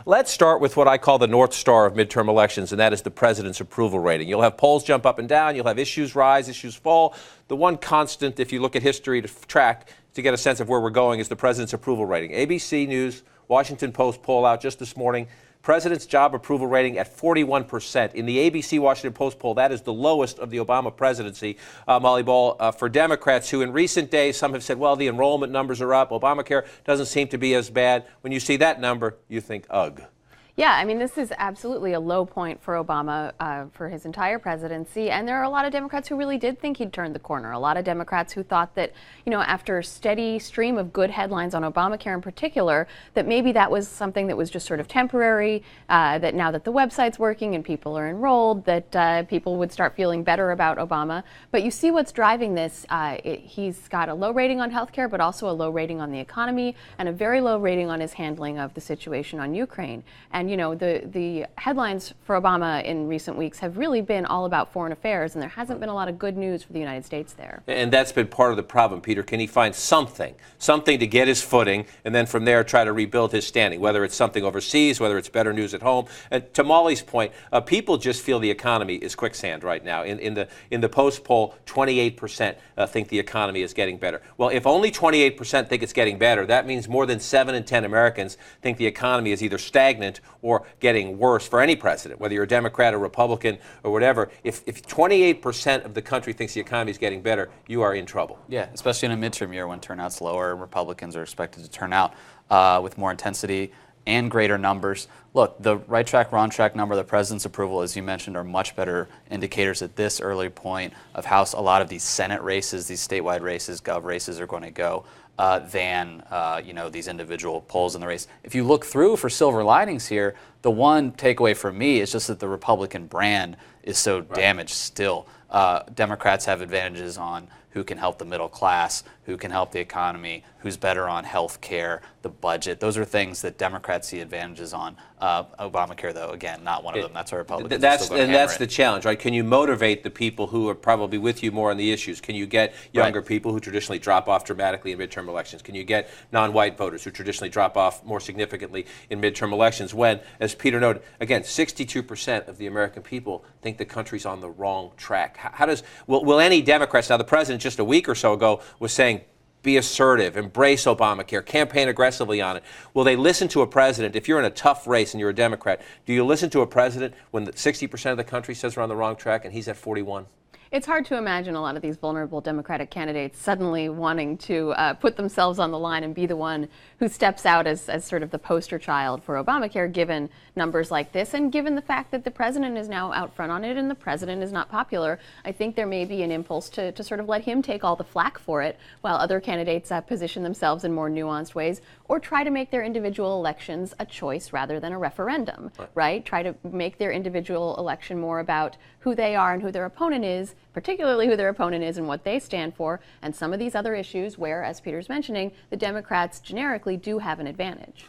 Let's start with what I call the North Star of midterm elections, and that is the president's approval rating. You'll have polls jump up and down. You'll have issues rise, issues fall. The one constant, if you look at history to track to get a sense of where we're going, is the president's approval rating. ABC News, Washington Post poll out just this morning. President's job approval rating at 41%. In the ABC Washington Post poll, that is the lowest of the Obama presidency. Molly Ball, for Democrats who in recent days, some have said, well, the enrollment numbers are up. Obamacare doesn't seem to be as bad. When you see that number, you think, ugh. Yeah, I mean, this is absolutely a low point for Obama for his entire presidency. And there are a lot of Democrats who really did think he'd turned the corner. A lot of Democrats who thought that, you know, after a steady stream of good headlines on Obamacare in particular, that maybe that was something that was just sort of temporary, that now that the website's working and people are enrolled, that people would start feeling better about Obama. But you see what's driving this. He's got a low rating on healthcare, but also a low rating on the economy and a very low rating on his handling of the situation on Ukraine. And you know, the headlines for Obama in recent weeks have really been all about foreign affairs, and there hasn't been a lot of good news for the United States there. And that's been part of the problem, Peter. Can he find something to get his footing, and then from there try to rebuild his standing, whether it's something overseas, whether it's better news at home? And to Molly's point, people just feel the economy is quicksand right now. In the Post poll, 28% think the economy is getting better. Well, if only 28% think it's getting better, that means more than 7 in 10 Americans think the economy is either stagnant or getting worse for any president, whether you're a Democrat or Republican or whatever. If 28% of the country thinks the economy is getting better, you are in trouble. Yeah, especially in a midterm year when turnout's lower, Republicans are expected to turn out with more intensity and greater numbers. Look, the right track, wrong track number, the president's approval, as you mentioned, are much better indicators at this early point of how a lot of these Senate races, these statewide races, gov races are going to go than you know, these individual polls in the race. If you look through for silver linings here, the one takeaway for me is just that the Republican brand is so damaged still. Democrats have advantages on who can help the middle class, who can help the economy, who's better on health care, the budget. Those are things that Democrats see advantages on. Obamacare, though, again, not one of them. That's why Republicans are still going to hammer it. That's the challenge, right? Can you motivate the people who are probably with you more on the issues? Can you get younger people who traditionally drop off dramatically in midterm elections? Can you get non-white voters who traditionally drop off more significantly in midterm elections when, as Peter noted, again, 62% of the American people think the country's on the wrong track? Will any Democrats, now the president just a week or so ago was saying, be assertive, embrace Obamacare, campaign aggressively on it. Will they listen to a president? If you're in a tough race and you're a Democrat, do you listen to a president when 60% of the country says we're on the wrong track and he's at 41? It's hard to imagine a lot of these vulnerable Democratic candidates suddenly wanting to put themselves on the line and be the one who steps out as sort of the poster child for Obamacare, given numbers like this and given the fact that the president is now out front on it and the president is not popular. I think there may be an impulse to sort of let him take all the flack for it while other candidates position themselves in more nuanced ways or try to make their individual elections a choice rather than a referendum, right? Try to make their individual election more about who they are and who their opponent is, particularly who their opponent is and what they stand for, and some of these other issues where, as Peter's mentioning, the Democrats generically do have an advantage.